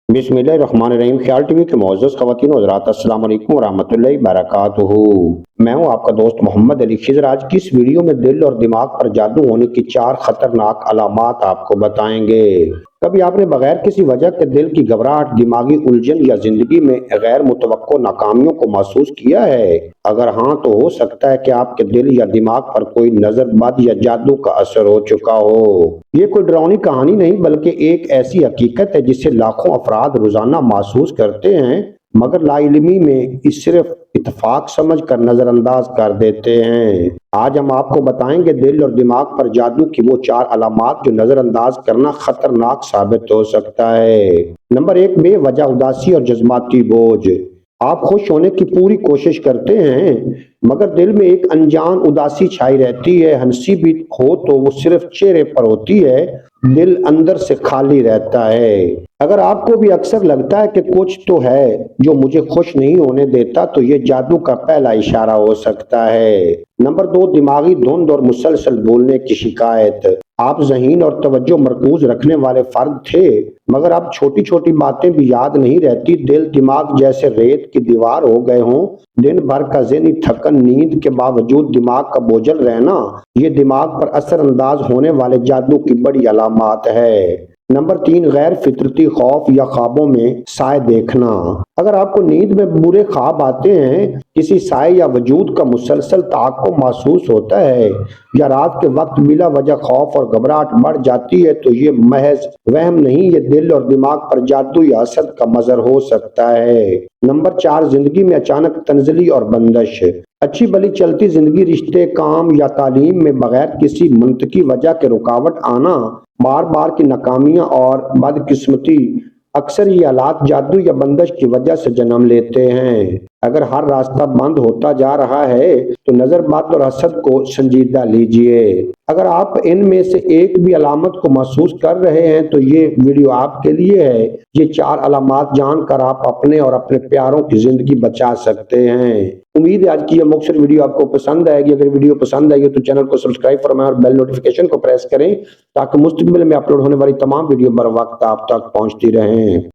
बिस्मिल्लाहिर्रहमानिर्रहीम। ख्याल टीवी के मोअज़्ज़ज़ ख़वातीन और हज़रात, अस्सलाम वालेकुम व रहमतुल्लाहि व बरकातुहू। मैं हूं आपका दोस्त मोहम्मद अली खिज़र। आज की इस वीडियो में दिल और दिमाग पर जादू होने की 4 खतरनाक अलामात आपको बताएंगे। कभी आपने बगैर किसी वजह के दिल की घबराहट, दिमागी उलझन या जिंदगी में गैर मुतवक्को नाकामियों को महसूस किया है? अगर हाँ, तो हो सकता है कि आपके दिल या दिमाग पर कोई नजर बद या जादू का असर हो चुका हो। ये कोई डरावनी कहानी नहीं, बल्कि एक ऐसी हकीकत है जिसे लाखों अफराद रोजाना महसूस करते हैं, मगर लाइल्मी में इस सिर्फ इत्तेफाक समझ कर नजरअंदाज कर देते हैं। आज हम आपको बताएंगे दिल और दिमाग पर जादू की वो 4 अलामात जो नजरअंदाज करना खतरनाक साबित हो सकता है। नंबर 1, बेवजह उदासी और जज्बाती बोझ। आप खुश होने की पूरी कोशिश करते हैं, मगर दिल में एक अनजान उदासी छाई रहती है। हंसी भी हो तो वो सिर्फ चेहरे पर होती है, दिल अंदर से खाली रहता है। अगर आपको भी अक्सर लगता है कि कुछ तो है जो मुझे खुश नहीं होने देता, तो ये जादू का पहला इशारा हो सकता है। नंबर 2, दिमागी धुंध और मुसलसल बोलने की शिकायत। आप ज़हीन और तवज्जो मरकूज रखने वाले फर्द थे, मगर अब छोटी छोटी बातें भी याद नहीं रहती। दिल दिमाग जैसे रेत की दीवार हो गए हों। दिन भर का ज़हनी थकन, नींद के बावजूद दिमाग का बोझल रहना, ये दिमाग पर असर अंदाज होने वाले जादू की बड़ी अलामत है। नंबर 3, गैर फितरती खौफ या ख्वाबों में साए देखना। अगर आपको नींद में बुरे ख्वाब आते हैं, किसी साए या वजूद का मुसलसल ताक़ुब महसूस होता है, या रात के वक्त बिला वजह खौफ और घबराहट बढ़ जाती है, तो ये महज वहम नहीं, ये दिल और दिमाग पर जादू या असर का मजर हो सकता है। नंबर 4, जिंदगी में अचानक तंजली और बंदिश। अच्छी भली चलती जिंदगी, रिश्ते, काम या तालीम में बगैर किसी मंतकी वजह के रुकावट आना, बार बार की नाकामियां और बदकिस्मती, अक्सर ये हालात जादू या बंदिश की वजह से जन्म लेते हैं। अगर हर रास्ता बंद होता जा रहा है, तो नजर बद और हसद को संजीदा लीजिए। अगर आप इनमें से एक भी अलामत को महसूस कर रहे हैं, तो ये वीडियो आपके लिए है। ये 4 अलामत जानकर आप अपने और अपने प्यारों की जिंदगी बचा सकते हैं। उम्मीद है आज की ये मुख्तसर वीडियो आपको पसंद आएगी। अगर वीडियो पसंद आएगी तो चैनल को सब्सक्राइब फरमाएं और बेल नोटिफिकेशन को प्रेस करें, ताकि मुस्तकबिल में अपलोड होने वाली तमाम वीडियो बर वक्त आप तक पहुंचती रहें।